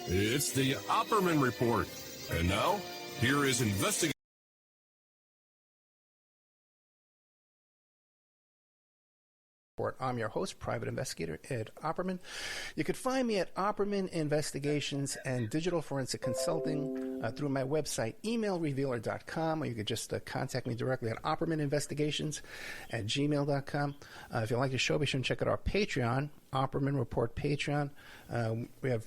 It's the Opperman Report. And now, here is investigator. I'm your host, Private Investigator Ed Opperman. You can find me at Opperman Investigations and Digital Forensic Consulting through my website, emailrevealer.com, or you could just contact me directly at oppermaninvestigations@gmail.com. If you like the show, be sure and check out our Patreon, Opperman Report Patreon. We have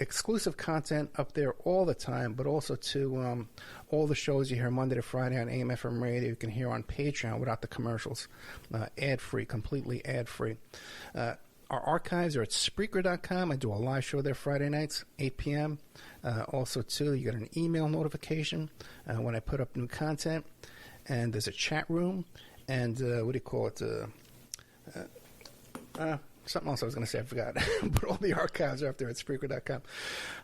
exclusive content up there all the time, but also to all the shows you hear Monday to Friday on AM FM radio you can hear on Patreon without the commercials, ad-free, completely ad-free. Our archives are at Spreaker.com. I do a live show there Friday nights, 8 p.m. Also, too, you get an email notification when I put up new content, and there's a chat room, and what do you call it? Something else I was going to say, I forgot. But all the archives are up there at Spreaker.com.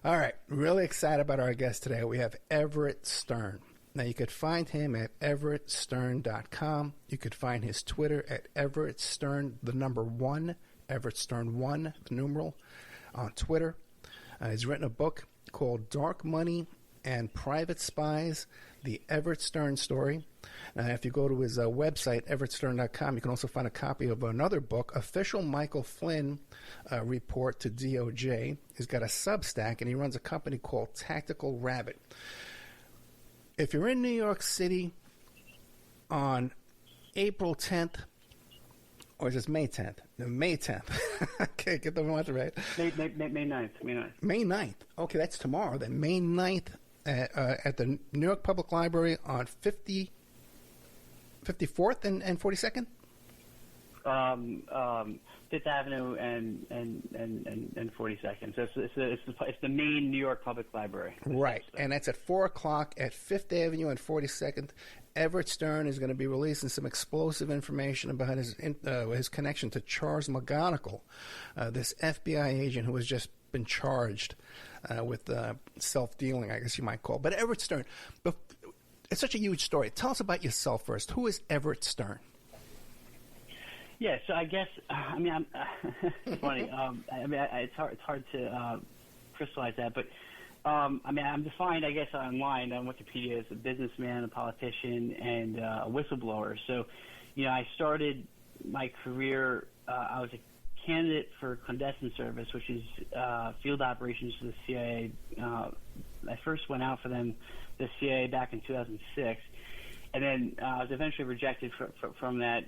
All right, really excited about our guest today. We have Everett Stern. Now, you could find him at everettstern.com. You could find his Twitter at Everett Stern, the number 1, Everett Stern 1, the numeral, on Twitter. He's written a book called Dark Money and Private Spies, The Everett Stern Story. If you go to his website, everettstern.com, you can also find a copy of another book, Official Michael Flynn Report to DOJ. He's got a Substack, and he runs a company called Tactical Rabbit. If you're in New York City on April 10th, or is this May 10th? No, May 10th. Okay, get the month right. May 9th. May 9th. Okay, that's tomorrow. Then May 9th at the New York Public Library on 54th and 42nd? Fifth Avenue and 42nd. So it's the main New York Public Library. Right, and that's at 4 o'clock at Fifth Avenue and 42nd. Everett Stern is going to be releasing some explosive information about his connection to Charles McGonigal, this FBI agent who has just been charged with self-dealing, I guess you might call it. But Everett Stern, it's such a huge story. Tell us about yourself first. Who is Everett Stern? Yeah, so I guess I'm it's funny. It's hard to crystallize that, but I'm defined, I guess, online on Wikipedia as a businessman, a politician, and a whistleblower. So, I started my career. I was a candidate for clandestine service, which is field operations for the CIA. I first went out for them, the CIA, back in 2006, and then I was eventually rejected from that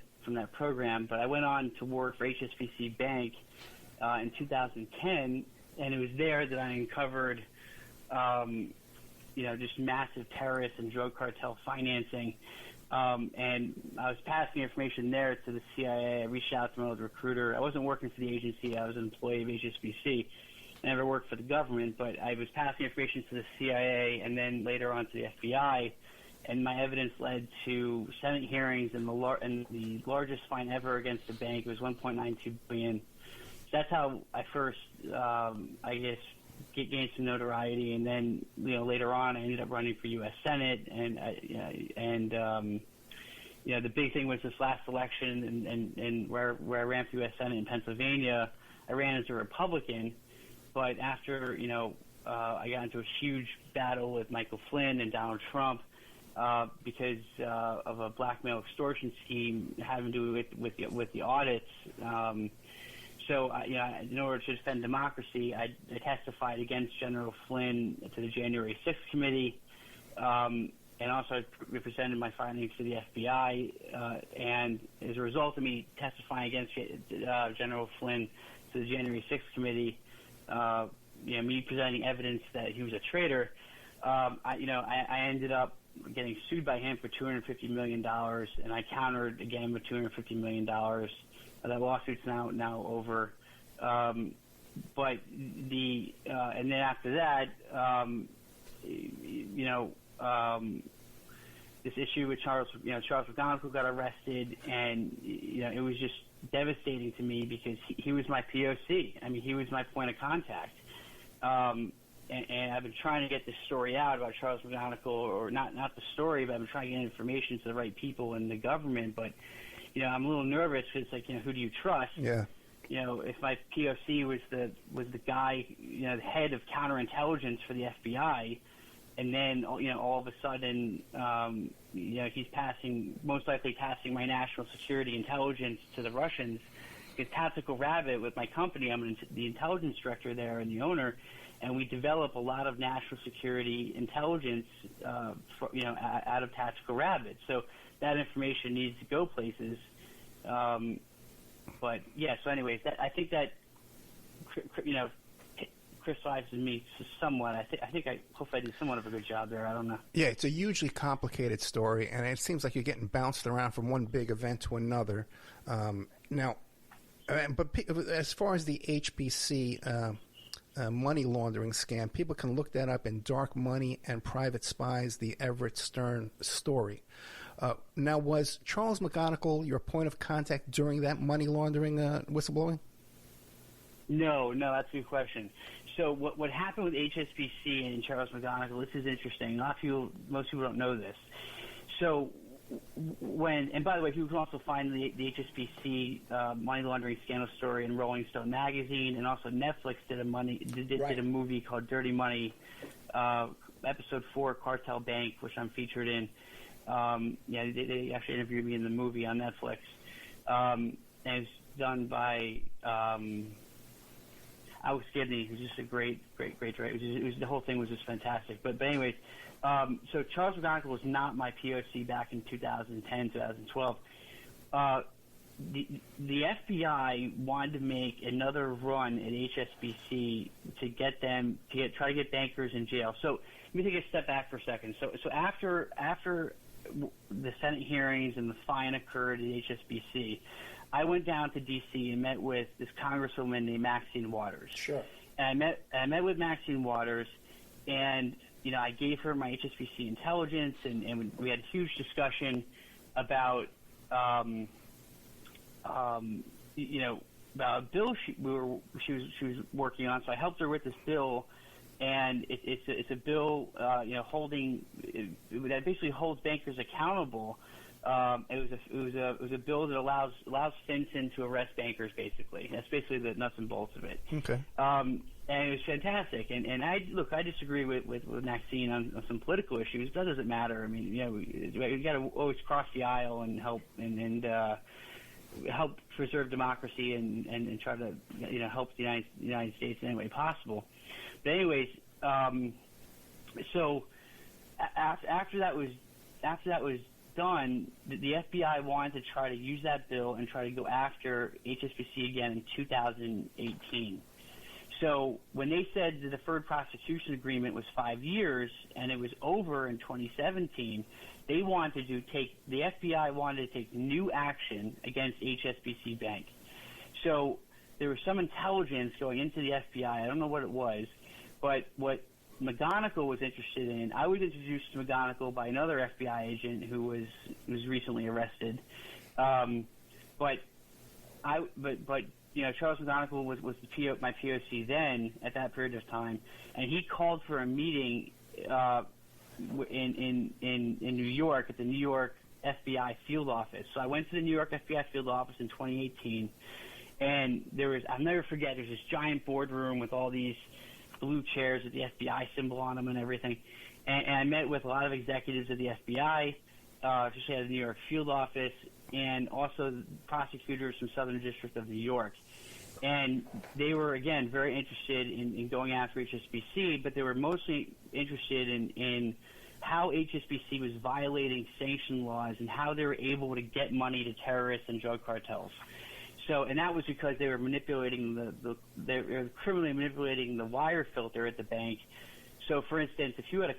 program. But I went on to work for HSBC Bank in 2010, and it was there that I uncovered, just massive terrorist and drug cartel financing. And I was passing information there to the CIA. I reached out to my old recruiter. I wasn't working for the agency. I was an employee of HSBC. I never worked for the government, but I was passing information to the CIA and then later on to the FBI. And my evidence led to Senate hearings and the largest fine ever against the bank. It was $1.92 billion. So that's how I first, gained some notoriety. And then, later on, I ended up running for U.S. Senate. And the big thing was this last election, and where I ran for U.S. Senate in Pennsylvania, I ran as a Republican. But after, I got into a huge battle with Michael Flynn and Donald Trump, because of a blackmail extortion scheme having to do with the audits. So, in order to defend democracy, I testified against General Flynn to the January 6th committee, and also I represented my findings to the FBI. And as a result of me testifying against General Flynn to the January 6th committee, me presenting evidence that he was a traitor, I ended up getting sued by him for $250 million, and I countered again with $250 million. That lawsuit's now over. But and then after that, this issue with Charles McGonigal got arrested, and it was just devastating to me because he was my POC. I mean, he was my point of contact. And I've been trying to get this story out about Charles McGonigal, or not the story, but I've been trying to get information to the right people in the government. But, I'm a little nervous because it's like, who do you trust? Yeah. if my POC was the guy, the head of counterintelligence for the FBI, and then all of a sudden, he's most likely passing my national security intelligence to the Russians. Because Tactical Rabbit, with my company, I'm the intelligence director there and the owner, and we develop a lot of national security intelligence, out of Tactical Rabbit. So that information needs to go places. But yeah, so anyways, I think that crystallizes me somewhat. Hopefully I did somewhat of a good job there. I don't know. Yeah, it's a hugely complicated story, and it seems like you're getting bounced around from one big event to another. Now, but as far as the HBC money laundering scam, people can look that up in Dark Money and Private Spies, the Everett Stern story. Now, was Charles McGonigal your point of contact during that money laundering whistleblowing? No, that's a good question. So what happened with HSBC and Charles McGonigal, this is interesting. Most people don't know this. So and by the way, you can also find the HSBC money laundering scandal story in Rolling Stone magazine, and also Netflix did a movie called Dirty Money, episode 4, Cartel Bank, which I'm featured in. They actually interviewed me in the movie on Netflix, and it's done by Alex Gibney, who's just a great director. The whole thing was just fantastic. But anyways, so Charles McGonigal was not my POC back in 2010, 2012. The FBI wanted to make another run at HSBC to try to get bankers in jail. So let me take a step back for a second. So after the Senate hearings and the fine occurred at HSBC, I went down to D.C. and met with this congresswoman named Maxine Waters. Sure. And I met with Maxine Waters, and I gave her my HSBC intelligence, and we had a huge discussion about about a bill she was working on. So I helped her with this bill, and it's a bill that basically holds bankers accountable. It was a bill that allows FinCEN to arrest bankers. Basically, that's basically the nuts and bolts of it. Okay. And it was fantastic. And I disagree with Maxine on some political issues. That doesn't matter. I mean, we got to always cross the aisle and help help preserve democracy and try to help the United States in any way possible. But anyways, so after that was done, the FBI wanted to try to use that bill and try to go after HSBC again in 2018. So when they said the deferred prosecution agreement was 5 years and it was over in 2017, the FBI wanted to take new action against HSBC Bank. So there was some intelligence going into the FBI. I don't know what it was, but what McGonigal was interested in. I was introduced to McGonigal by another FBI agent who was recently arrested. But Charles McGonigal was my POC then at that period of time, and he called for a meeting in New York at the New York FBI field office. So I went to the New York FBI field office in 2018, and I'll never forget. There's this giant boardroom with all these blue chairs with the FBI symbol on them and everything. And I met with a lot of executives of the FBI, especially at the New York field office, and also prosecutors from Southern District of New York. And they were, again, very interested in going after HSBC, but they were mostly interested in how HSBC was violating sanction laws and how they were able to get money to terrorists and drug cartels. So, and that was because they were manipulating they were criminally manipulating the wire filter at the bank. So, for instance, if you had a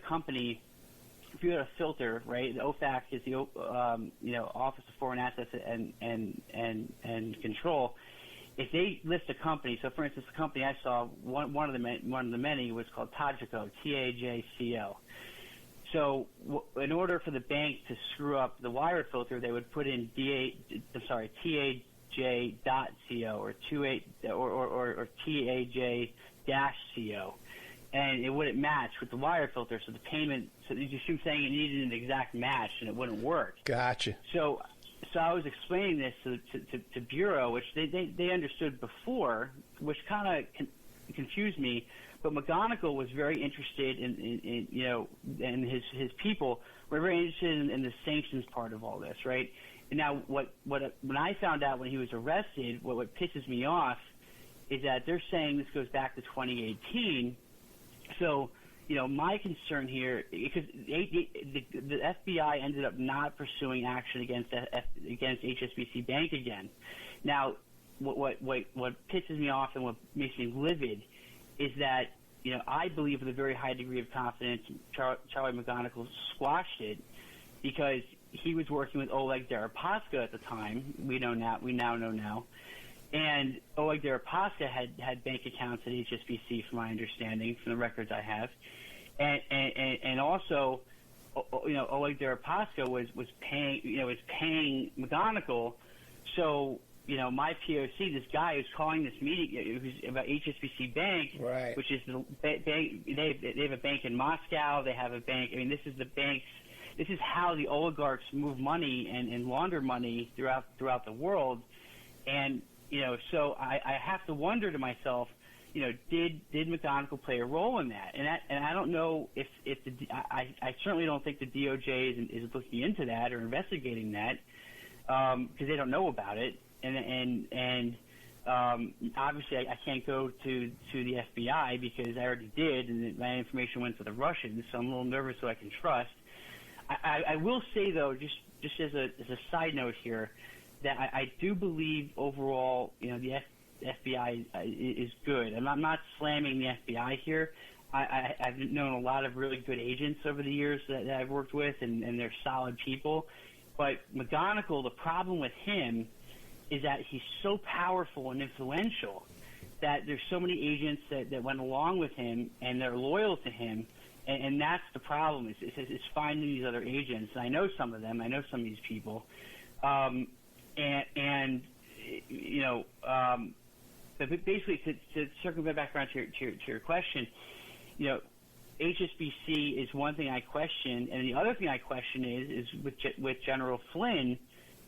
filter, right? The OFAC is the Office of Foreign Assets and Control. If they list a company, so for instance, the company I saw, one of the many was called Tajco, Tajco. So, in order for the bank to screw up the wire filter, they would put in TAJ.co or TAJ-CO, and it wouldn't match with the wire filter. So the payment, so you see, saying it needed an exact match, and it wouldn't work. Gotcha. So I was explaining this to Bureau, which they understood before, which kind of confused me. But McGonigal was very interested in you know, and his people were very interested in the sanctions part of all this, right? And now when I found out when he was arrested, what pisses me off is that they're saying this goes back to 2018. So, you know, my concern here, because the FBI ended up not pursuing action against HSBC Bank again. Now, what pisses me off and what makes me livid is that, you know, I believe with a very high degree of confidence Charlie McGonigal squashed it because he was working with Oleg Deripaska at the time. We now know now. And Oleg Deripaska had bank accounts at HSBC, from my understanding, from the records I have. And also, you know, Oleg Deripaska was paying McGonigal. So, you know, my POC, this guy who's calling this meeting who's about HSBC Bank, right, which is the bank. They have a bank in Moscow. They have a bank. I mean, this is the banks. This is how the oligarchs move money and launder money throughout the world. And, you know, so I have to wonder to myself, you know, did McGonigal play a role in that? And I don't know if I certainly don't think the DOJ is looking into that or investigating that because they don't know about it. And obviously I can't go to the FBI because I already did, and my information went to the Russians, so I'm a little nervous who I can trust. I will say, though, just as a side note here, that I do believe overall, you know, the FBI is good. I'm not slamming the FBI here. I've known a lot of really good agents over the years that I've worked with, and they're solid people. But McGonigal, the problem with him is that he's so powerful and influential that there's so many agents that went along with him and they're loyal to him, and that's the problem. It's finding these other agents. And I know some of them. I know some of these people, and you know, but basically to circle back around to your question, you know, HSBC is one thing I question, and the other thing I question is with General Flynn.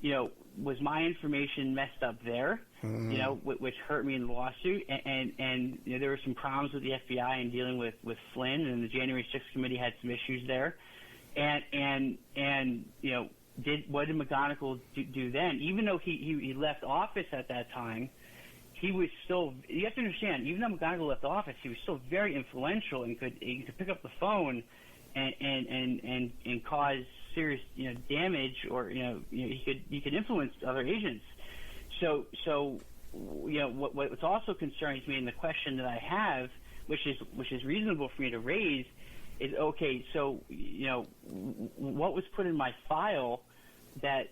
You know, was my information messed up there? Mm-hmm. You know, which hurt me in the lawsuit, and you know, there were some problems with the FBI in dealing with Flynn, and the January 6th committee had some issues there, and you know, what did McGonigal do then? Even though he left office at that time, he was still. You have to understand, even though McGonigal left office, he was still very influential and could pick up the phone and cause serious, you know, damage, or you know he could influence other agents. So you know what's also concerning to me, and the question that I have, which is reasonable for me to raise, is okay. So you know what was put in my file that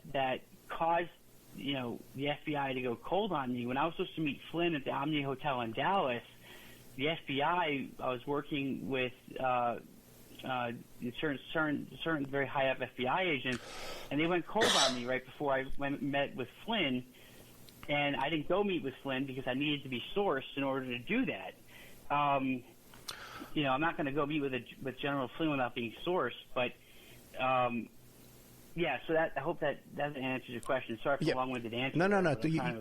caused, you know, the FBI to go cold on me when I was supposed to meet Flynn at the Omni Hotel in Dallas. The FBI, I was working with certain very high up FBI agents, and they went cold on me right before I met with Flynn, and I didn't go meet with Flynn because I needed to be sourced in order to do that. You know, I'm not going to go meet with General Flynn without being sourced, but yeah. So I hope that answers your question. Sorry for the long-winded answer. No.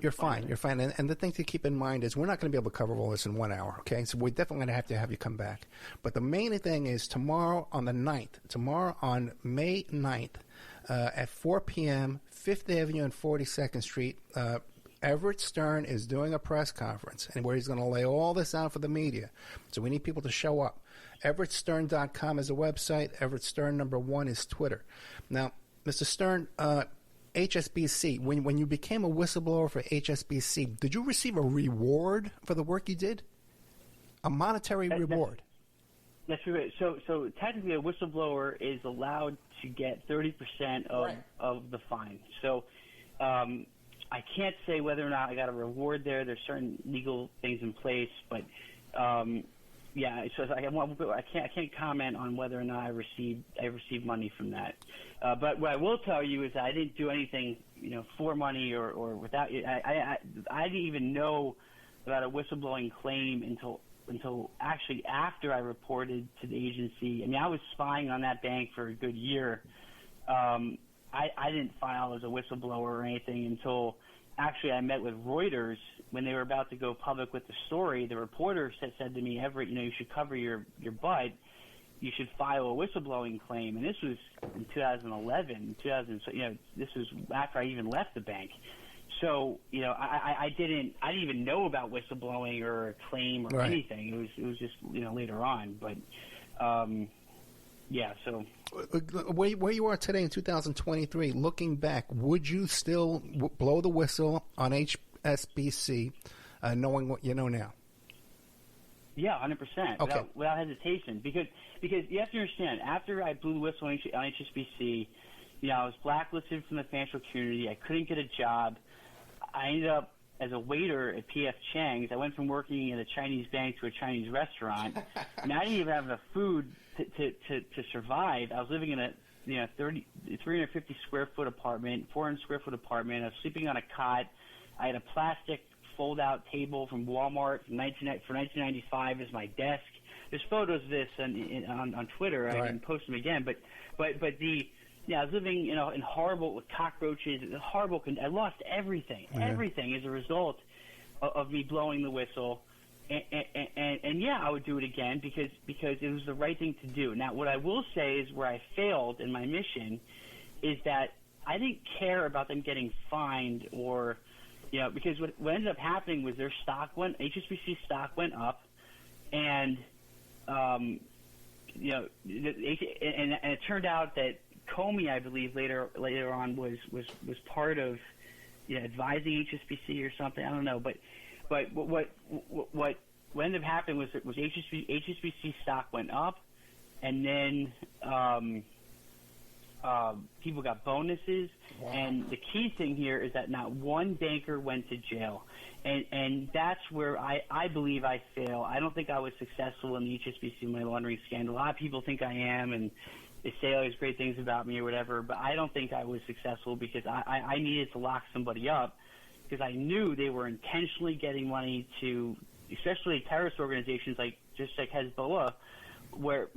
You're fine. You're fine. And the thing to keep in mind is we're not going to be able to cover all this in 1 hour, okay? So we're definitely going to have you come back. But the main thing is tomorrow on May 9th at 4 p.m., 5th Avenue and 42nd Street, Everett Stern is doing a press conference, and where he's going to lay all this out for the media. So we need people to show up. EverettStern.com is a website. Everett Stern #1 is Twitter. Now, Mr. Stern, HSBC, when you became a whistleblower for HSBC, did you receive a reward for the work you did? A monetary reward? That's right. So technically, a whistleblower is allowed to get 30% of the fine. So I can't say whether or not I got a reward there. There's certain legal things in place, but yeah. So I can't comment on whether or not I received money from that. But what I will tell you is that I didn't do anything, you know, for money or without. I didn't even know about a whistleblowing claim until actually after I reported to the agency. I mean, I was spying on that bank for a good year. I didn't file as a whistleblower or anything until actually I met with Reuters when they were about to go public with the story. The reporter said to me, Everett, you should cover your butt. You should file a whistleblowing claim. And this was in 2011, this was after I even left the bank. So, I didn't even know about whistleblowing or a claim or anything. It was just, later on. But, so. Where you are today in 2023, looking back, would you still blow the whistle on HSBC, knowing what you know now? Yeah, 100%. Okay. Without hesitation. Because you have to understand, after I blew the whistle on HSBC, I was blacklisted from the financial community. I couldn't get a job. I ended up as a waiter at P.F. Chang's. I went from working at a Chinese bank to a Chinese restaurant. And I didn't even have enough food to survive. I was living in a 350 square foot apartment, 400 square foot apartment. I was sleeping on a cot. I had a plastic fold-out table from Walmart for 1995 as my desk. There's photos of this on Twitter. I can post them again. But I was living in horrible with cockroaches. Horrible. I lost everything as a result of me blowing the whistle. And I would do it again because it was the right thing to do. Now, what I will say is where I failed in my mission is that I didn't care about them getting fined or. Because what ended up happening was HSBC stock went up, and and it turned out that Comey, I believe, later on was part of advising HSBC or something. I don't know, but what ended up happening was HSBC stock went up, and then people got bonuses. Wow. And the key thing here is that not one banker went to jail. And that's where I believe I fail. I don't think I was successful in the HSBC money laundering scandal. A lot of people think I am, and they say all these great things about me or whatever, but I don't think I was successful because I needed to lock somebody up because I knew they were intentionally getting money to, especially terrorist organizations like Hezbollah, where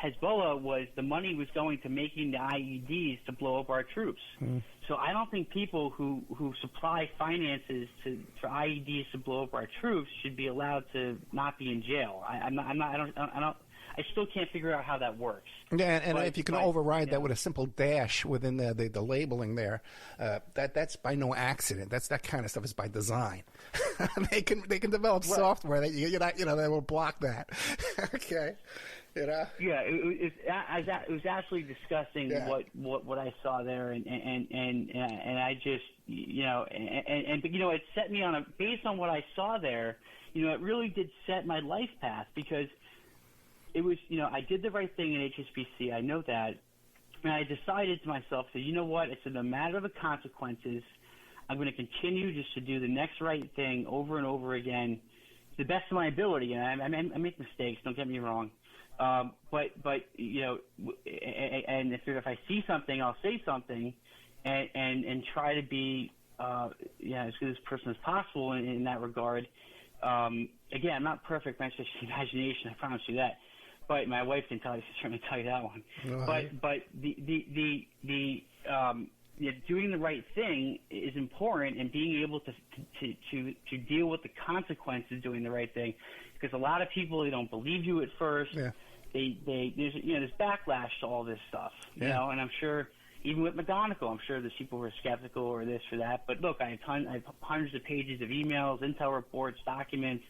Hezbollah was the money was going to making the IEDs to blow up our troops. So I don't think people who supply finances for IEDs to blow up our troops should be allowed to not be in jail. I still can't figure out how that works. Yeah, and if you can override that with a simple dash within the labeling there, that's by no accident. That kind of stuff is by design. they can develop software that will block that. Okay. Yeah, it was absolutely disgusting what I saw there, and I just it set me on based on what I saw there, it really did set my life path because it was I did the right thing in HSBC, I know that, and I decided to myself that I said no matter the consequences, I'm going to continue just to do the next right thing over and over again, to the best of my ability, and I make mistakes, don't get me wrong. But if I see something, I'll say something, and try to be as good as person as possible in that regard. Again, I'm not perfect. That's just imagination. I promise you that. But my wife can certainly tell you that one. Right. But the doing the right thing is important, and being able to deal with the consequences of doing the right thing, because a lot of people, they don't believe you at first. Yeah. There's backlash to all this stuff, and I'm sure even with McGonigal, I'm sure there's people who are skeptical or this or that. But look, I have hundreds of pages of emails, intel reports, documents.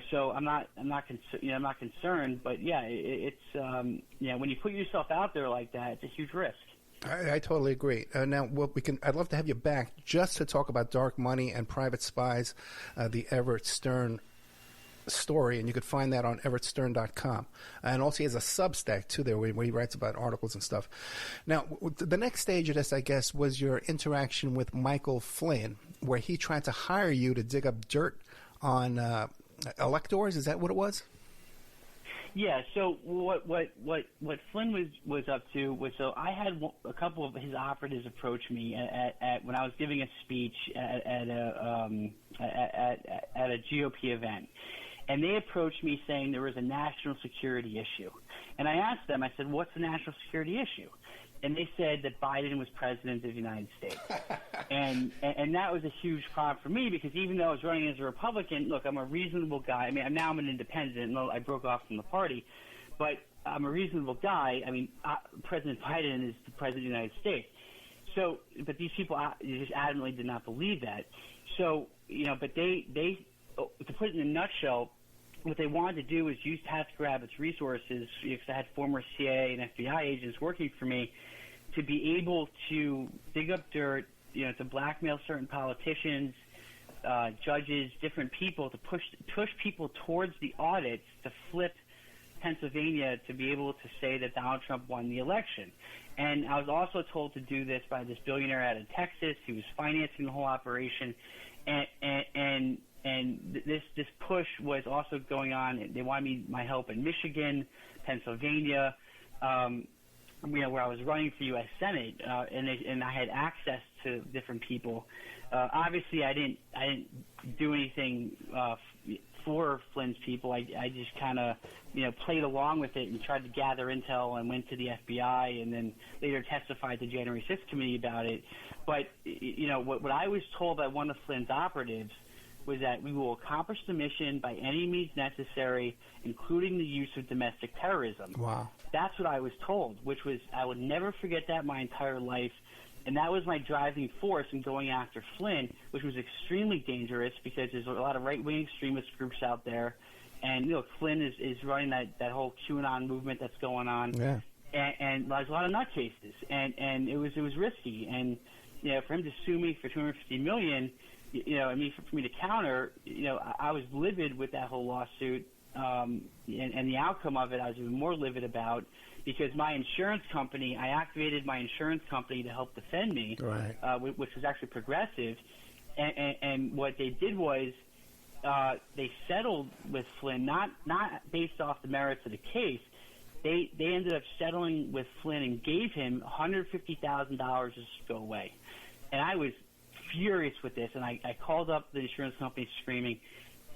So I'm not concerned. But it's when you put yourself out there like that, it's a huge risk. I totally agree. Now, I'd love to have you back just to talk about dark money and private spies, the Everett Stern story, and you could find that on everettstern.com. And also he has a Substack too there where he writes about articles and stuff. Now, the next stage of this, I guess, was your interaction with Michael Flynn, where he tried to hire you to dig up dirt on electors. Is that what it was? Yeah. So what Flynn was up to was, so I had a couple of his operatives approach me at when I was giving a speech at a GOP event. And they approached me saying there was a national security issue. And I asked them, I said, what's the national security issue? and they said that Biden was president of the United States. and that was a huge problem for me because even though I was running as a Republican, look, I'm a reasonable guy. I mean, now I'm an independent. I broke off from the party, but I'm a reasonable guy. I mean, President Biden is the president of the United States. So, but these people just adamantly did not believe that. So, but they to put it in a nutshell, what they wanted to do was use TaskRabbit's resources, because I had former CIA and FBI agents working for me, to be able to dig up dirt, to blackmail certain politicians, judges, different people, to push people towards the audits to flip Pennsylvania to be able to say that Donald Trump won the election. And I was also told to do this by this billionaire out of Texas who was financing the whole operation. And this push was also going on. They wanted my help in Michigan, Pennsylvania, where I was running for U.S. Senate, and I had access to different people. Obviously, I didn't do anything for Flynn's people. I just kind of played along with it and tried to gather intel and went to the FBI and then later testified to January 6th committee about it. But what I was told by one of Flynn's operatives was that we will accomplish the mission by any means necessary, including the use of domestic terrorism. Wow. That's what I was told, which was, I would never forget that my entire life. And that was my driving force in going after Flynn, which was extremely dangerous because there's a lot of right-wing extremist groups out there. And, Flynn is running that whole QAnon movement that's going on. Yeah. And there's a lot of nutcases. And it was risky. And, for him to sue me for $250 million, for me to counter, I was livid with that whole lawsuit. And the outcome of it I was even more livid about, because my insurance company, I activated my insurance company to help defend me, right. Which was actually Progressive. And what they did was they settled with Flynn, not based off the merits of the case. They ended up settling with Flynn and gave him $150,000 to just go away. And I was furious with this, and I called up the insurance company screaming,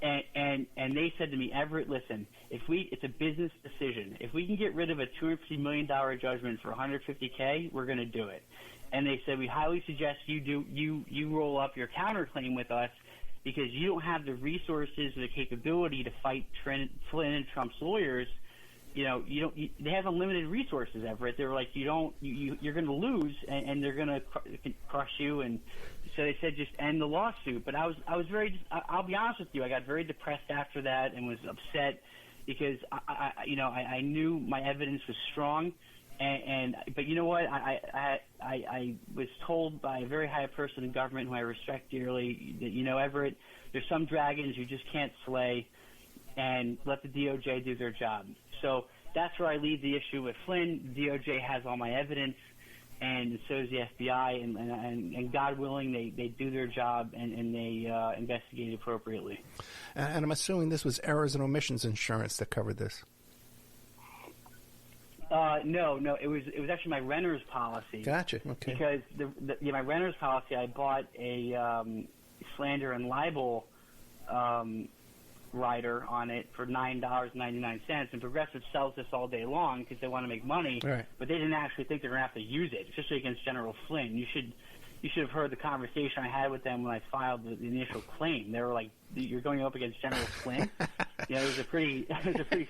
and they said to me, Everett, listen, it's a business decision. If we can get rid of a $250 million judgment for $150K, we're going to do it. And they said, we highly suggest you roll up your counterclaim with us because you don't have the resources or the capability to fight Flynn and Trump's lawyers. They have unlimited resources, Everett. They were like, you're going to lose, and they're going to crush you. And so they said, just end the lawsuit. But I was very, I'll be honest with you, I got very depressed after that and was upset because I knew my evidence was strong. But you know what? I was told by a very high person in government who I respect dearly that, Everett, there's some dragons you just can't slay, and let the DOJ do their job. So that's where I leave the issue with Flynn. The DOJ has all my evidence, and so does the FBI, and God willing, they do their job and they investigate appropriately. And I'm assuming this was errors and omissions insurance that covered this. No, it was actually my renter's policy. Gotcha. Okay. Because my renter's policy, I bought a slander and libel rider on it for $9.99, and Progressive sells this all day long because they want to make money, right. But they didn't actually think they're going to have to use it, especially against General Flynn. You should have heard the conversation I had with them when I filed the initial claim. They were like, "You're going up against General Flynn." It was a pretty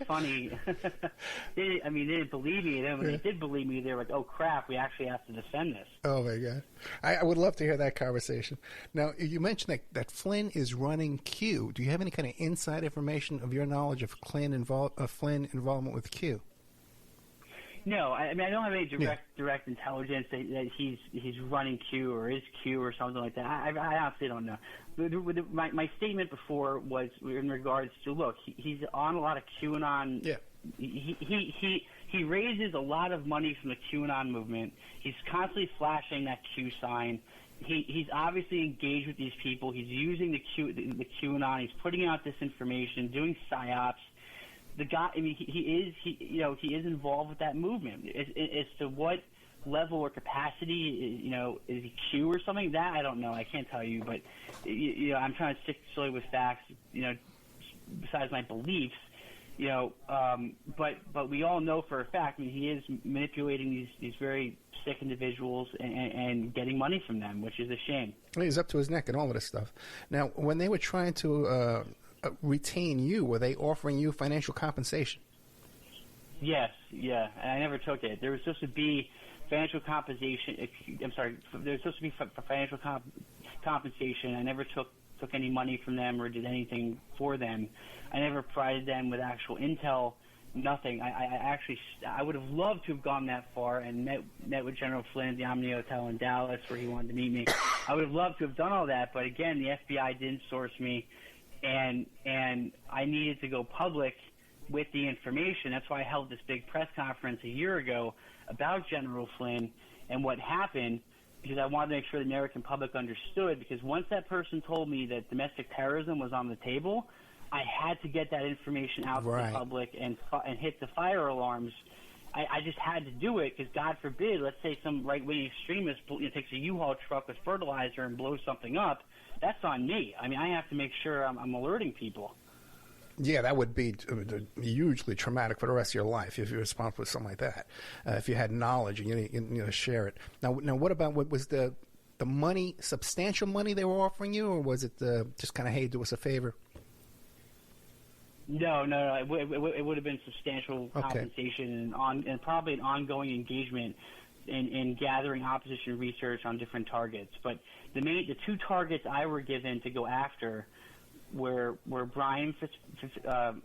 funny. They didn't believe me. Then when they did believe me, they were like, "Oh crap, we actually have to defend this." Oh my God, I would love to hear that conversation. Now, you mentioned that Flynn is running Q. Do you have any kind of inside information of your knowledge of Flynn involvement with Q? No, I don't have any direct intelligence that he's running Q or is Q or something like that. I honestly don't know. My statement before was in regards to, look, he's on a lot of QAnon. Yeah. He raises a lot of money from the QAnon movement. He's constantly flashing that Q sign. He's obviously engaged with these people. He's using the QAnon. He's putting out disinformation, doing psyops. The guy, he is involved with that movement. As to what level or capacity, is he Q or something? That I don't know. I can't tell you. But I'm trying to stick solely with facts. Besides my beliefs, but we all know for a fact. He is manipulating these very sick individuals and getting money from them, which is a shame. He's up to his neck in all of this stuff. Now, when they were trying to retain you, were they offering you financial compensation? Yes, yeah, and I never took it. There was supposed to be financial compensation. I'm sorry, there was supposed to be financial compensation. I never took any money from them or did anything for them. I never provided them with actual intel. Nothing. I would have loved to have gone that far and met with General Flynn at the Omni Hotel in Dallas where he wanted to meet me. I would have loved to have done all that, but again, the FBI didn't source me, and I needed to go public with the information. That's why I held this big press conference a year ago about General Flynn and what happened, because I wanted to make sure the American public understood, because once that person told me that domestic terrorism was on the table, I had to get that information out to the public and hit the fire alarms. I just had to do it because, God forbid, let's say some right-wing extremist takes a U-Haul truck with fertilizer and blows something up. That's on me. I mean, I have to make sure I'm alerting people. Yeah, that would be hugely traumatic for the rest of your life if you're responsible for something like that. If you had knowledge and you share it. Now, what about what was the money, substantial money they were offering you, or was it just kind of, hey, do us a favor? No. It would have been substantial compensation and probably an ongoing engagement in gathering opposition research on different targets. But the two targets I were given to go after were Brian Fitzpatrick,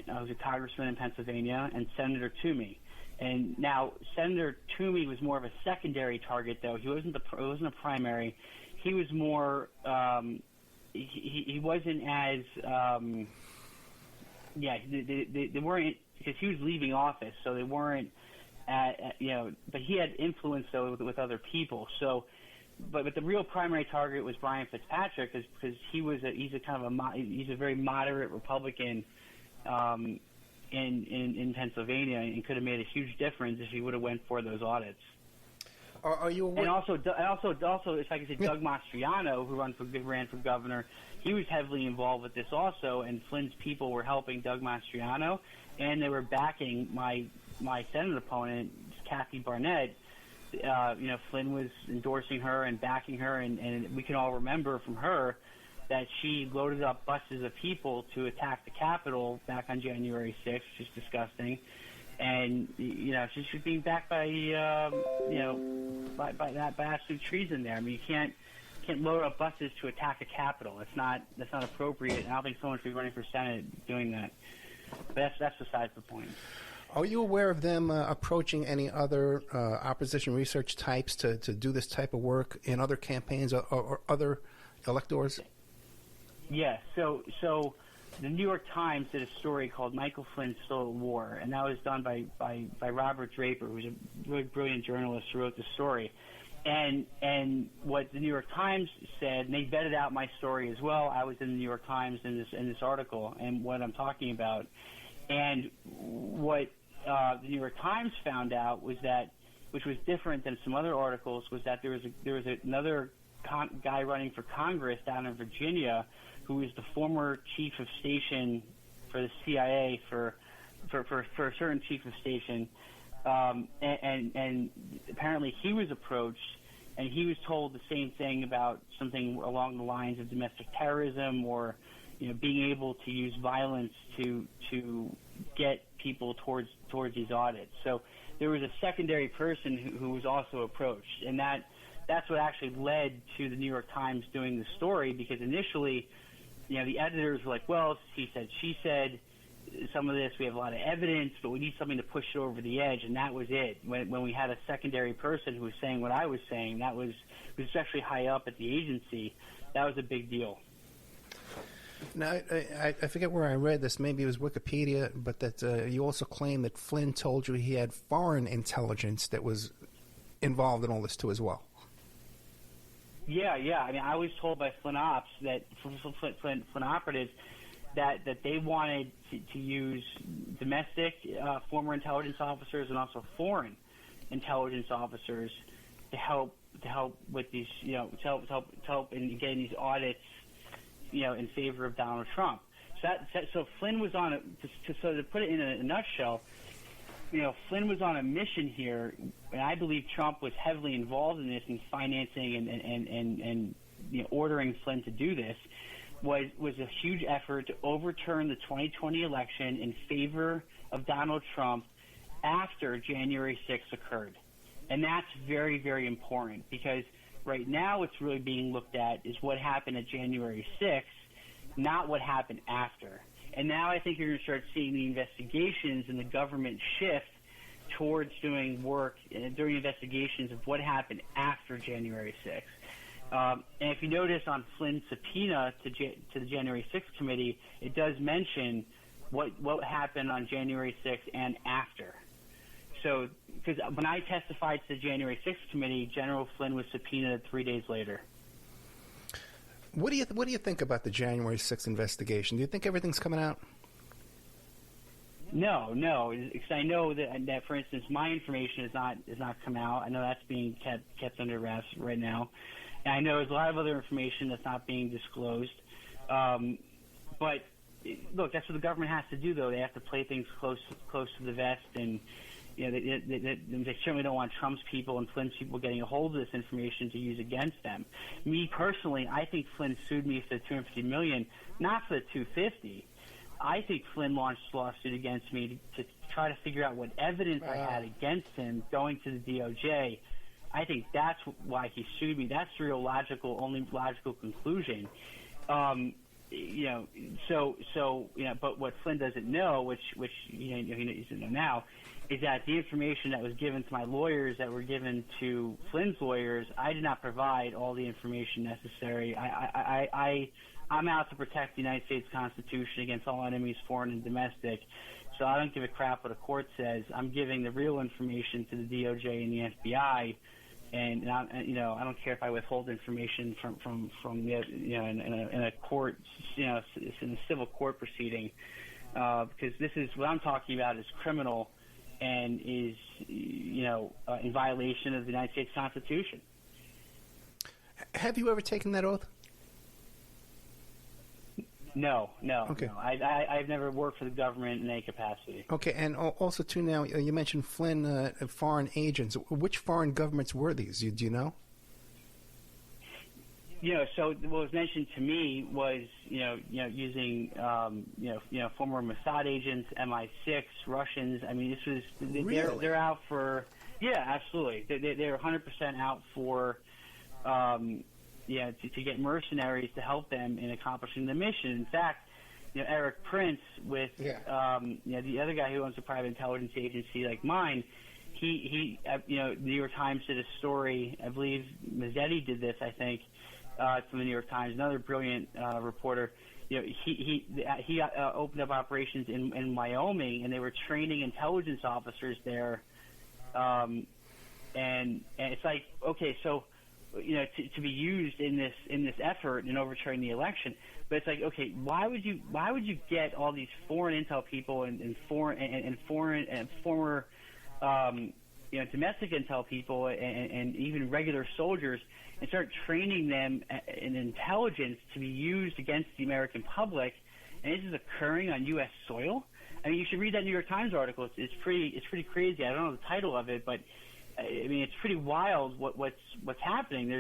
who's a congressman in Pennsylvania, and Senator Toomey. And now Senator Toomey was more of a secondary target, though. He wasn't a primary. He was more. He wasn't as. They weren't, because he was leaving office, so they weren't. But he had influence though with other people. So. But the real primary target was Brian Fitzpatrick, because he's a very moderate Republican in Pennsylvania, and could have made a huge difference if he would have went for those audits. Are you aware? And also, if I could say, Doug Mastriano, who ran for governor, he was heavily involved with this also, and Flynn's people were helping Doug Mastriano, and they were backing my Senate opponent, Kathy Barnett. Flynn was endorsing her and backing her, and we can all remember from her that she loaded up buses of people to attack the Capitol back on January 6th, which is disgusting. And, she's being backed by absolute treason there. I mean, you can't load up buses to attack a Capitol. That's not appropriate. I don't think someone should be running for Senate doing that. But that's besides the point. Are you aware of them approaching any other opposition research types to do this type of work in other campaigns or other electors? Yeah. So the New York Times did a story called "Michael Flynn Still at War," and that was done by Robert Draper, who's a really brilliant journalist who wrote the story. And what the New York Times said, and they vetted out my story as well. I was in the New York Times in this article, and what I'm talking about, and what the New York Times found out was that, which was different than some other articles, was that there was another guy running for Congress down in Virginia who was the former chief of station for the CIA for a certain chief of station, and apparently he was approached and he was told the same thing about something along the lines of domestic terrorism or being able to use violence to get people towards these audits. So there was a secondary person who was also approached, and that's what actually led to the New York Times doing the story, because initially, the editors were like, well, he said, she said, some of this, we have a lot of evidence, but we need something to push it over the edge, and that was it. When we had a secondary person who was saying what I was saying, that was especially high up at the agency, that was a big deal. Now, I forget where I read this. Maybe it was Wikipedia, but that you also claim that Flynn told you he had foreign intelligence that was involved in all this too as well. Yeah. I mean, I was told by Flynn ops that Flynn operatives that they wanted to use domestic former intelligence officers and also foreign intelligence officers to help with these, to help in getting these audits, in favor of Donald Trump. So Flynn was on it. So to put it in a nutshell, Flynn was on a mission here, and I believe Trump was heavily involved in this in financing and ordering Flynn to do this, was a huge effort to overturn the 2020 election in favor of Donald Trump after January 6th occurred. And that's very, very important, because right now what's really being looked at is what happened at January 6th, not what happened after. And now I think you're going to start seeing the investigations and the government shift towards doing work during investigations of what happened after January 6th. And if you notice on Flynn's subpoena to the January 6th committee, it does mention what happened on January 6th and after. So, because when I testified to the January 6th committee, General Flynn was subpoenaed 3 days later. What do you think about the January 6th investigation? Do you think everything's coming out? No, because I know that, for instance, my information is not come out. I know that's being kept under wraps right now, and I know there's a lot of other information that's not being disclosed. But look, that's what the government has to do, though. They have to play things close to the vest, and they certainly don't want Trump's people and Flynn's people getting a hold of this information to use against them. Me personally, I think Flynn sued me for the $250 million, not for the $250. I think Flynn launched a lawsuit against me to try to figure out what evidence I had against him going to the DOJ. I think that's why he sued me. That's the real only logical conclusion. But what Flynn doesn't know, which he doesn't know now, is that the information that was given to my lawyers, that were given to Flynn's lawyers, I did not provide all the information necessary. I'm out to protect the United States Constitution against all enemies, foreign and domestic. So I don't give a crap what a court says. I'm giving the real information to the DOJ and the FBI, and I don't care if I withhold information from in a court, in a civil court proceeding, because this is what I'm talking about is criminal and is in violation of the United States Constitution. Have you ever taken that oath? No. Okay. No. I've never worked for the government in any capacity. Okay, and also, too, now, you mentioned Flynn, foreign agents. Which foreign governments were these? Do you know? So what was mentioned to me was, using, former Mossad agents, MI6, Russians. I mean, this was, Really? They're out for, yeah, absolutely. They're 100% out for, to get mercenaries to help them in accomplishing the mission. In fact, Eric Prince with, the other guy who owns a private intelligence agency like mine, he New York Times did a story. I believe Mazzetti did this, I think, from the New York Times, another brilliant reporter. He opened up operations in Wyoming, and they were training intelligence officers there. And it's like, okay, so to be used in this effort in overturning the election, but it's like, okay, why would you get all these foreign intel people and former domestic intel people and even regular soldiers and start training them in intelligence to be used against the American public, and this is occurring on U.S. soil? I mean, you should read that New York Times article. It's pretty crazy. I don't know the title of it, but I mean, it's pretty wild what's happening.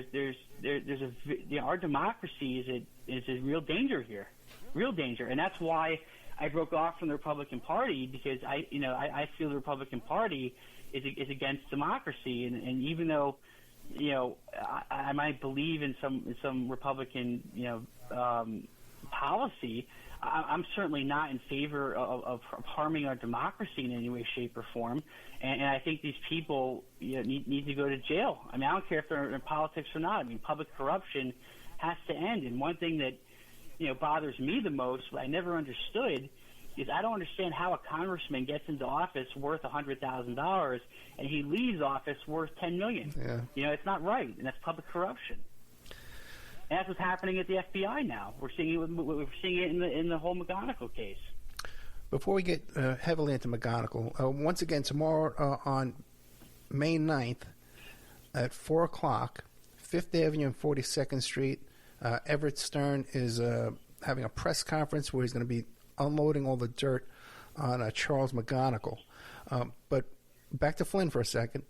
Our democracy is a real danger here, real danger, and that's why I broke off from the Republican Party, because I feel the Republican Party is against democracy, and even though I might believe in some Republican policy, I'm certainly not in favor of harming our democracy in any way, shape, or form. And I think these people need to go to jail. I mean, I don't care if they're in politics or not. I mean, public corruption has to end. And one thing that bothers me the most, what I never understood, is I don't understand how a congressman gets into office worth $100,000 and he leaves office worth $10 million. Yeah. It's not right, and that's public corruption. And that's what's happening at the FBI now. We're seeing it in the whole McGonigal case. Before we get heavily into McGonigal, once again, tomorrow on May 9th at 4 o'clock, 5th Avenue and 42nd Street, Everett Stern is having a press conference where he's going to be unloading all the dirt on Charles McGonigal. But back to Flynn for a second.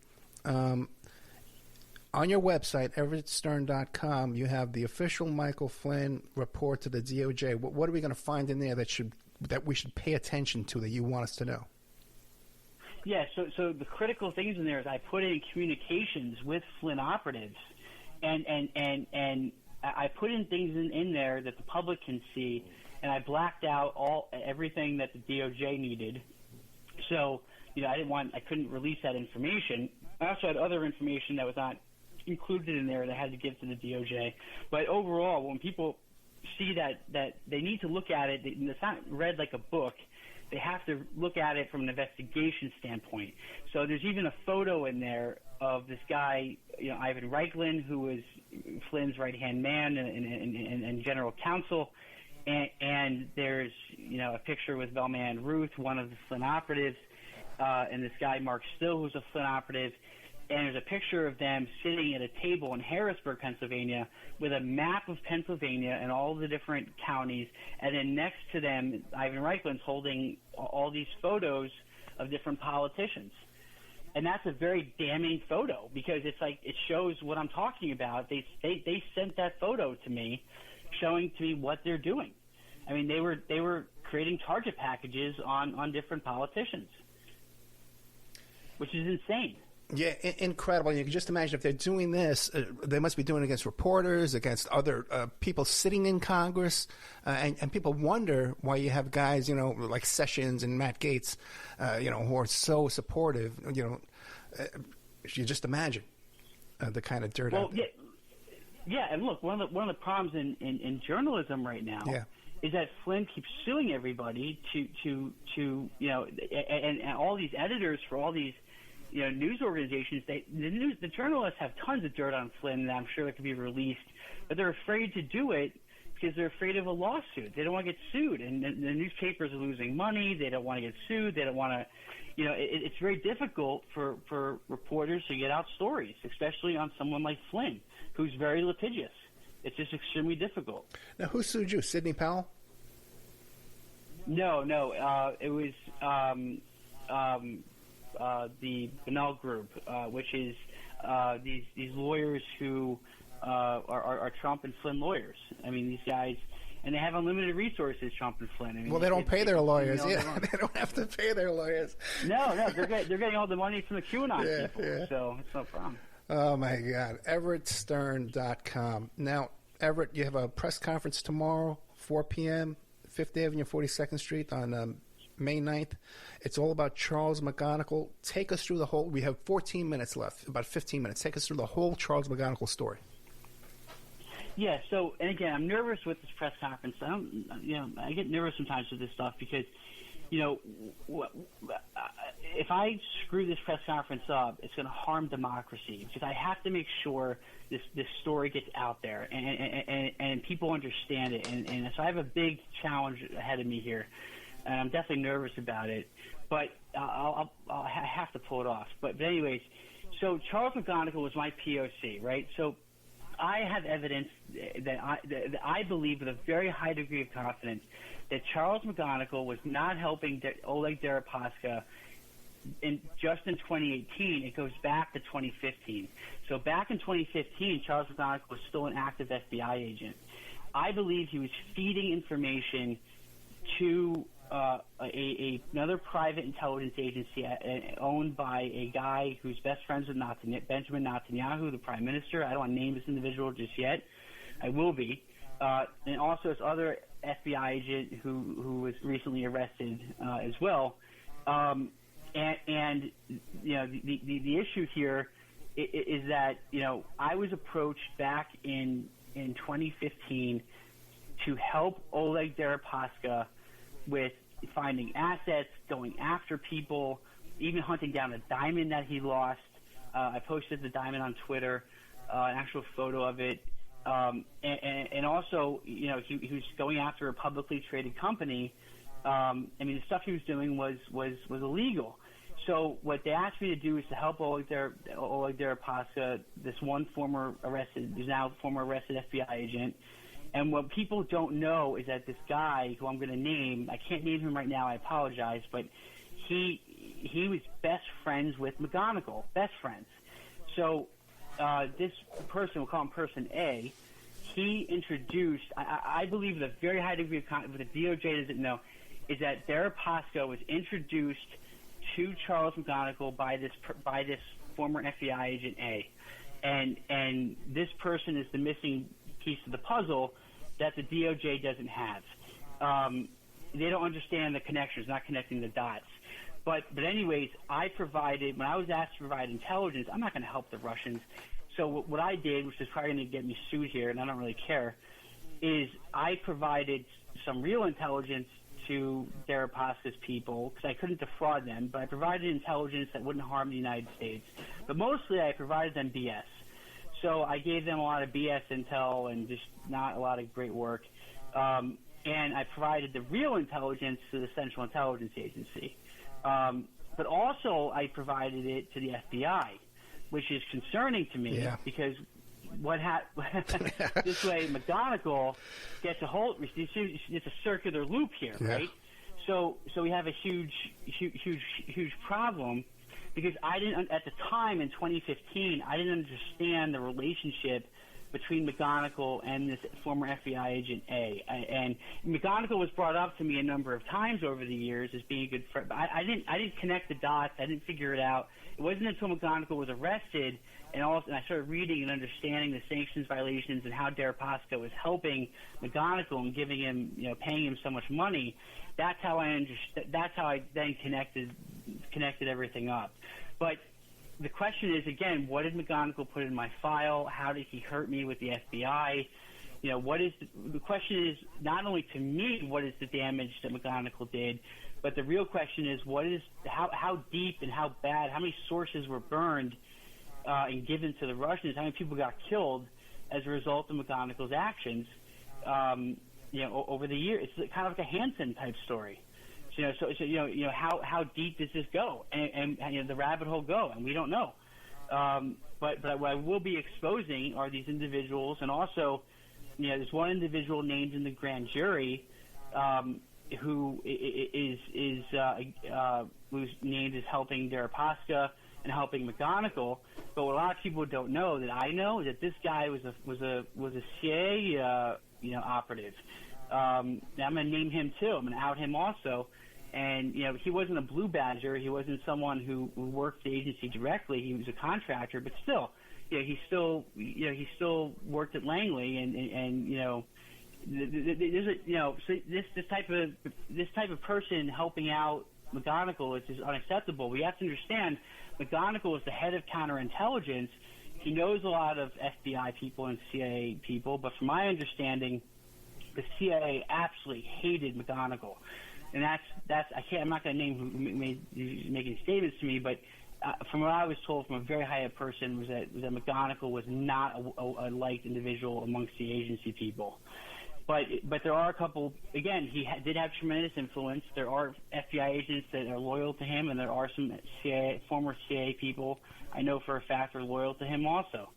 On your website, everettstern.com, you have the official Michael Flynn report to the DOJ. What are we going to find in there that we should pay attention to that you want us to know? Yeah, so the critical things in there is I put in communications with Flynn operatives, and I put in things in there that the public can see, and I blacked out everything that the DOJ needed. So, I couldn't release that information. I also had other information that was not included in there that I had to give to the DOJ. But overall, when people see that they need to look at it, it's not read like a book. They have to look at it from an investigation standpoint. So there's even a photo in there of this guy, Ivan Reichlin, who was Flynn's right-hand man and general counsel. And there's, a picture with Bellman Ruth, one of the Flynn operatives, and this guy, Mark Still, who's a Flynn operative. And there's a picture of them sitting at a table in Harrisburg, Pennsylvania, with a map of Pennsylvania and all the different counties. And then next to them, Ivan Reichlin's holding all these photos of different politicians. And that's a very damning photo because it shows what I'm talking about. They sent that photo to me, showing to me what they're doing. I mean, they were creating target packages on different politicians, which is insane. Yeah, incredible. You can just imagine if they're doing this, they must be doing it against reporters, against other people sitting in Congress, and people wonder why you have guys, like Sessions and Matt Gaetz, who are so supportive. You just imagine the kind of dirt out there. Yeah, and look, one of the problems in journalism right now is that Flynn keeps suing everybody to and all these editors for all these news organizations. The journalists have tons of dirt on Flynn that I'm sure that could be released, but they're afraid to do it because they're afraid of a lawsuit. They don't want to get sued, and the newspapers are losing money. They don't want to get sued. They don't want to, it's very difficult for reporters to get out stories, especially on someone like Flynn, who's very litigious. It's just extremely difficult. Now, who sued you? Sidney Powell? No, it was the Bunnell Group, which is these lawyers who are Trump and Flynn lawyers. I mean, these guys, and they have unlimited resources, Trump and Flynn. I mean, well, they don't pay their lawyers. They don't have to pay their lawyers. No, they're getting all the money from the QAnon people, so it's no problem. Oh, my God. EverettStern.com. Now, Everett, you have a press conference tomorrow, 4 p.m., 5th Avenue, 42nd Street on May 9th. It's all about Charles McGonigal. Take us through the whole – we have 14 minutes left, about 15 minutes. Take us through the whole Charles McGonigal story. Yeah, so, and again, I'm nervous with this press conference. I get nervous sometimes with this stuff because, if I screw this press conference up, it's going to harm democracy because I have to make sure this story gets out there and people understand it. And so I have a big challenge ahead of me here, and I'm definitely nervous about it. But I'll have to pull it off. But anyways, so Charles McGonigal was my POC, right? So I have evidence that I believe with a very high degree of confidence that Charles McGonigal was not helping Oleg Deripaska just in 2018. It goes back to 2015. So back in 2015, Charles McGonigal was still an active FBI agent. I believe he was feeding information to another private intelligence agency owned by a guy who's best friends with Benjamin Netanyahu, the prime minister. I don't want to name this individual just yet. I will be. And also this other FBI agent who was recently arrested as well. And the issue here is that, I was approached back in 2015 to help Oleg Deripaska with finding assets, going after people, even hunting down a diamond that he lost. I posted the diamond on Twitter, an actual photo of it. And also, he was going after a publicly traded company. The stuff he was doing was illegal. So what they asked me to do is to help Oleg Deripaska, this one former arrested FBI agent. And what people don't know is that this guy, who I'm going to name, I can't name him right now, I apologize, but he he was best friends with McGonigal, best friends. So this person, we'll call him Person A, he introduced, I believe with a very high degree of confidence, what the DOJ doesn't know, is that Deripaska was introduced to Charles McGonigal by this former FBI agent A. And this person is the missing piece of the puzzle that the DOJ doesn't have. They don't understand the connections, not connecting the dots. But anyways, when I was asked to provide intelligence, I'm not going to help the Russians. So what I did, which is probably going to get me sued here, and I don't really care, is I provided some real intelligence to Deripaska's people, because I couldn't defraud them, but I provided intelligence that wouldn't harm the United States. But mostly I provided them BS. So I gave them a lot of BS intel and just not a lot of great work. And I provided the real intelligence to the Central Intelligence Agency. But also I provided it to the FBI, which is concerning to me because this way McGonigal gets a hold. It's a circular loop here, right? So we have a huge problem because I didn't at the time in 2015 I didn't understand the relationship between McGonigal and this former FBI agent A. And McGonigal was brought up to me a number of times over the years as being a good friend. But I didn't connect the dots. I didn't figure it out. It wasn't until McGonigal was arrested and I started reading and understanding the sanctions violations and how Deripaska was helping McGonigal and giving him, paying him so much money. That's how I understood. That's how I then connected everything up. But the question is, again, what did McGonigal put in my file? How did he hurt me with the FBI? The question is not only to me what is the damage that McGonigal did, but the real question is how deep and how bad, how many sources were burned and given to the Russians, how many people got killed as a result of McGonigal's actions over the years. It's kind of like a Hansen type story. How deep does this go, and the rabbit hole go, and we don't know. But what I will be exposing are these individuals, and also, there's one individual named in the grand jury who who's named as helping Deripaska and helping McGonigal. But what a lot of people don't know that I know is that this guy was a CIA operative. Now I'm going to name him too. I'm going to out him also. And he wasn't a blue badger. He wasn't someone who worked the agency directly. He was a contractor, but still, he still worked at Langley. And so this type of person helping out McGonigal is just unacceptable. We have to understand McGonigal is the head of counterintelligence. He knows a lot of FBI people and CIA people, but from my understanding, the CIA absolutely hated McGonigal. And I'm not going to name who making statements to me, but from what I was told from a very high up person was that McGonigal was not a liked individual amongst the agency people. But there are a couple. Again, he did have tremendous influence. There are FBI agents that are loyal to him, and there are some former CIA people I know for a fact are loyal to him also.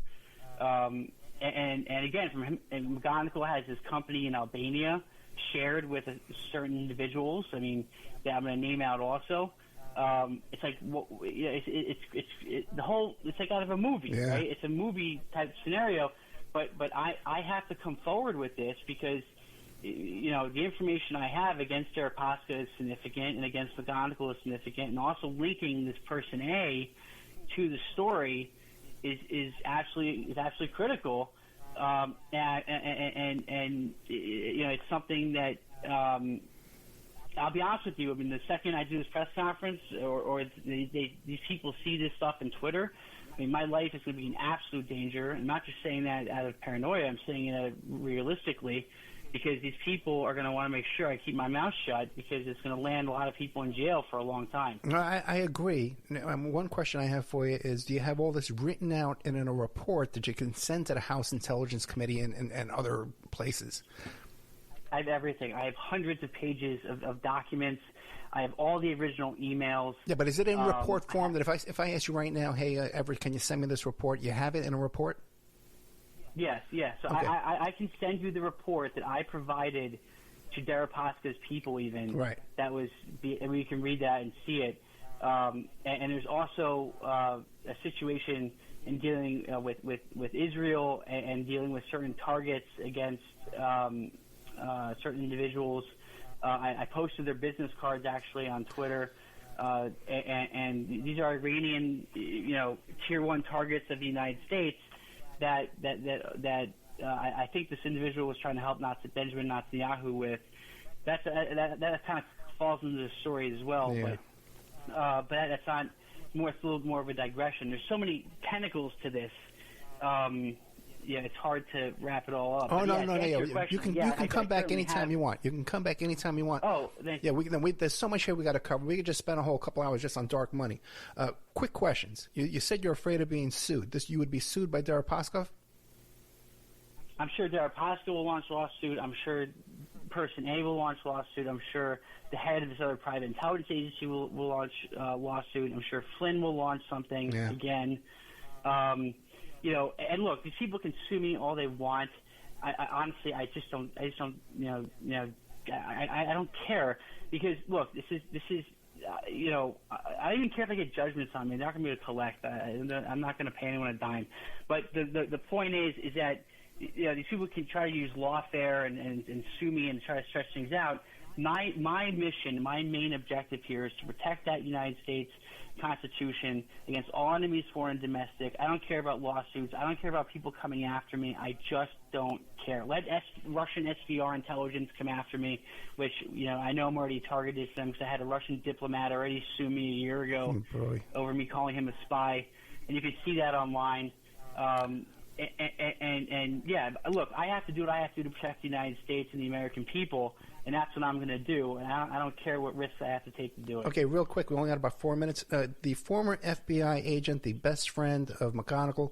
And again, from him, and McGonigal has his company in Albania shared with certain individuals. I mean, that I'm going to name out also. It's like it's the whole. It's like out of a movie, right? It's a movie type scenario. But I have to come forward with this because the information I have against Deripaska is significant and against McGonigal is significant, and also linking this person A to the story is absolutely critical. And it's something that I'll be honest with you. I mean, the second I do this press conference or these people see this stuff on Twitter, I mean, my life is going to be in absolute danger. I'm not just saying that out of paranoia. I'm saying it realistically because these people are going to want to make sure I keep my mouth shut because it's going to land a lot of people in jail for a long time. No, I agree. One question I have for you is, do you have all this written out in a report that you can send to the House Intelligence Committee and other places? I have everything. I have hundreds of pages of documents. I have all the original emails. Yeah, but is it in report form that if I ask you right now, hey, Everett, can you send me this report? You have it in a report? Yes. So okay. I can send you the report that I provided to Deripaska's people even. Right. That was, and you can read that and see it. And there's also a situation in dealing with Israel and dealing with certain targets against certain individuals. I posted their business cards actually on Twitter, and these are Iranian, tier 1 targets of the United States that I think this individual was trying to help Benjamin Netanyahu with. That kind of falls into the story as well, Yeah. but that's not more. It's a little more of a digression. There's so many tentacles to this. It's hard to wrap it all up. Oh, But no. question, You can come back certainly anytime have. you want. You can come back anytime you want. Oh, thank you. Yeah, there's so much here we got to cover. We could just spend a whole couple hours just on dark money. Quick questions. You said you're afraid of being sued. You would be sued by Deripaska? I'm sure Deripaska will launch a lawsuit. I'm sure Person A will launch a lawsuit. I'm sure the head of this other private intelligence agency will launch a lawsuit. I'm sure Flynn will launch something again. And look, these people can sue me all they want. I honestly, I don't care, because look, this is I don't even care if I get judgments on me. They're not going to be able to collect. I'm not going to pay anyone a dime. But the point is that these people can try to use lawfare and sue me and try to stretch things out. My mission, my main objective here is to protect that United States Constitution against all enemies, foreign and domestic. I don't care about lawsuits. I don't care about people coming after me. I just don't care. Let Russian SVR intelligence come after me, which I know I'm already targeted for them, because I had a Russian diplomat already sue me a year ago over me calling him a spy, and you can see that online. And look, I have to do what I have to do to protect the United States and the American people, and that's what I'm going to do. And I don't care what risks I have to take to do it. Okay, real quick. We only got about 4 minutes. The former FBI agent, the best friend of McGonigal,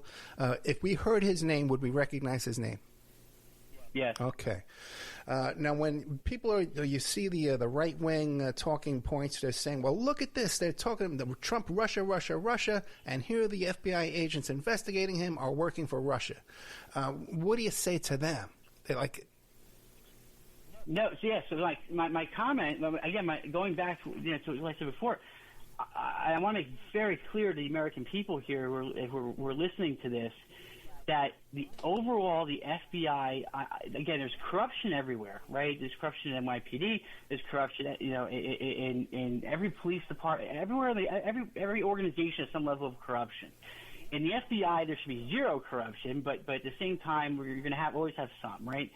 if we heard his name, would we recognize his name? Yes. Okay. Now, when people you see the right wing talking points, they're saying, "Well, look at this. They're talking Trump, Russia, Russia, Russia, and here the FBI agents investigating him are working for Russia." What do you say to them? They're like, no. So like my comment again, going back to what I said before, I want to make very clear to the American people here who are listening to this, that the FBI, again, there's corruption everywhere, right? There's corruption in NYPD. There's corruption, in every police department, everywhere. Every organization has some level of corruption. In the FBI, there should be zero corruption, but at the same time, you're going to always have some, right?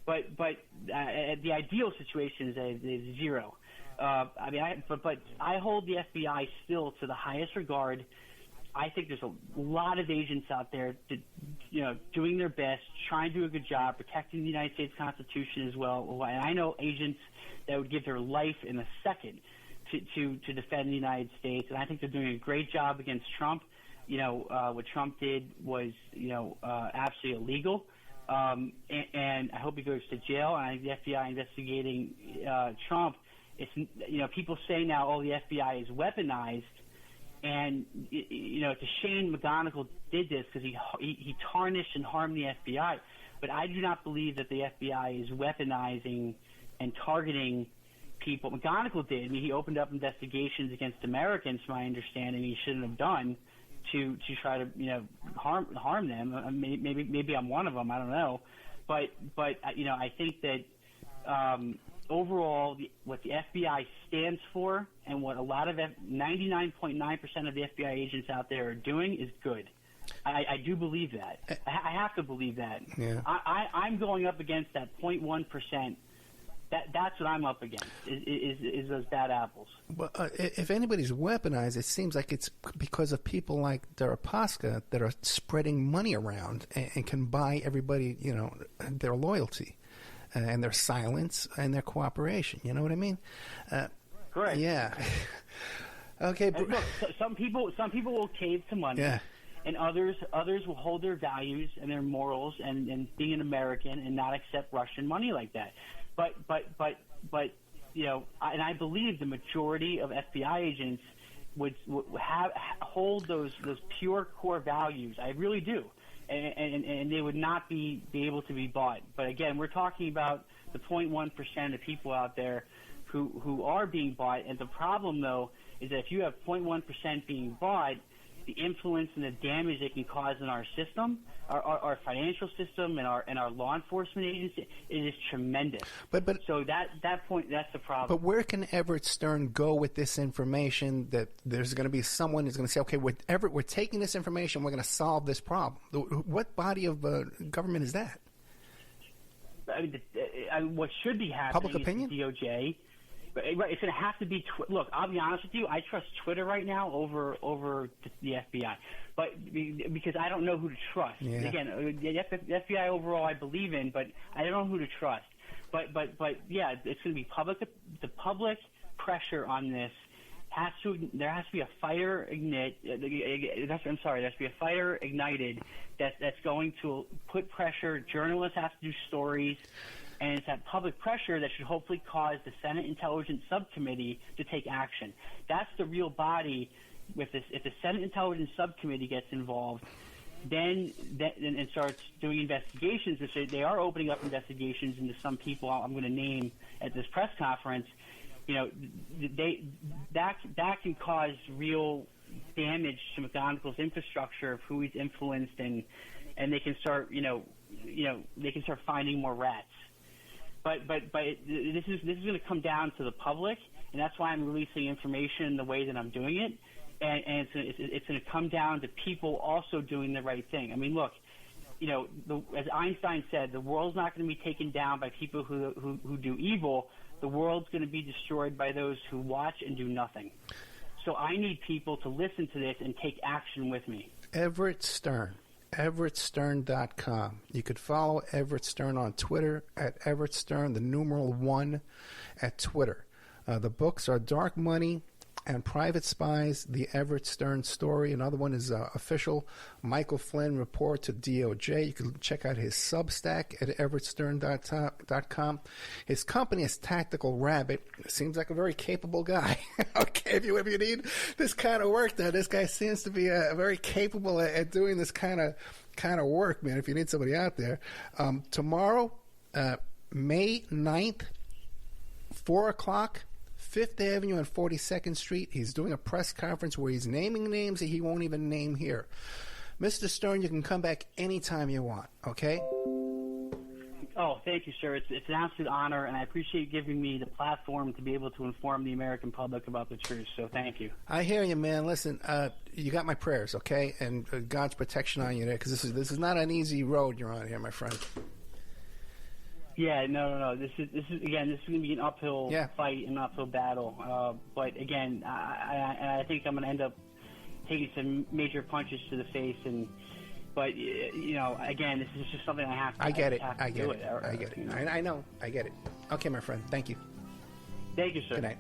But the ideal situation is zero. But I hold the FBI still to the highest regard. I think there's a lot of agents out there doing their best, trying to do a good job, protecting the United States Constitution as well. And I know agents that would give their life in a second to defend the United States, and I think they're doing a great job against Trump. What Trump did was absolutely illegal, and I hope he goes to jail. And I think the FBI investigating Trump, it's people say now, oh, the FBI is weaponized. And it's a shame McGonigal did this, because he tarnished and harmed the FBI. But I do not believe that the FBI is weaponizing and targeting people. McGonigal did. I mean, he opened up investigations against Americans, from my understanding, he shouldn't have done, to try to harm them. Maybe I'm one of them. I don't know. But I think that. Overall, what the FBI stands for and what a lot of 99.9% of the FBI agents out there are doing is good. I do believe that. I have to believe that. Yeah. I'm going up against that 0.1%. That's what I'm up against, is those bad apples. Well, if anybody's weaponized, it seems like it's because of people like Deripaska that are spreading money around and can buy everybody, their loyalty. And their silence and their cooperation. You know what I mean? Correct. Yeah. Okay. Look, some people will cave to money. Yeah. And others will hold their values and their morals and being an American and not accept Russian money like that. But and I believe the majority of FBI agents would hold those pure core values. I really do. And they would not be able to be bought. But again, we're talking about the 0.1% of people out there who are being bought. And the problem, though, is that if you have 0.1% being bought, the influence and the damage it can cause in our system, our financial system, and our law enforcement agency, it is tremendous. But so that point, that's the problem. But where can Everett Stern go with this information that there's going to be someone who's going to say, okay, with Everett, we're taking this information, we're going to solve this problem? What body of government is that? I mean, what should be happening Public opinion? is the DOJ. Right, it's going to have to be. Look, I'll be honest with you. I trust Twitter right now over the FBI, but because I don't know who to trust. Yeah. Again, the FBI overall I believe in, but I don't know who to trust. But yeah, it's going to be public. The public pressure on this has to. There has to be a fire ignite. There has to be a fire ignited that's going to put pressure. Journalists have to do stories. And it's that public pressure that should hopefully cause the Senate Intelligence Subcommittee to take action. That's the real body. If the Senate Intelligence Subcommittee gets involved, then and starts doing investigations, which they are opening up investigations into some people I'm going to name at this press conference. You know, that can cause real damage to McGonigal's infrastructure of who he's influenced, and they can start they can start finding more rats. But this is going to come down to the public, and that's why I'm releasing information the way that I'm doing it. And it's going to come down to people also doing the right thing. I mean, look, as Einstein said, the world's not going to be taken down by people who do evil. The world's going to be destroyed by those who watch and do nothing. So I need people to listen to this and take action with me. Everett Stern. EverettStern.com. You could follow Everett Stern on Twitter at Everett Stern, the numeral 1 at Twitter. The books are Dark Money and Private Spies, the Everett Stern story. Another one is Official Michael Flynn Report to DOJ. You can check out his Substack at EverettStern.com. His company is Tactical Rabbit. Seems like a very capable guy. Okay, if you need this kind of work, now this guy seems to be very capable at doing this kind of work, man. If you need somebody out there, tomorrow, May 9th, 4 o'clock. 5th Avenue and 42nd Street. He's doing a press conference where he's naming names that he won't even name here. Mr. Stern, you can come back anytime you want, okay? Oh, thank you, sir. It's an absolute honor, and I appreciate you giving me the platform to be able to inform the American public about the truth, so thank you. I hear you, man. Listen, you got my prayers, okay? And God's protection on you there, because this is not an easy road you're on here, my friend. Yeah, no. This is going to be an uphill fight, an uphill battle. But again, I think I'm going to end up taking some major punches to the face. But again, this is just something I have to. I get it. I get it. I know. I get it. Okay, my friend. Thank you. Thank you, sir. Good night.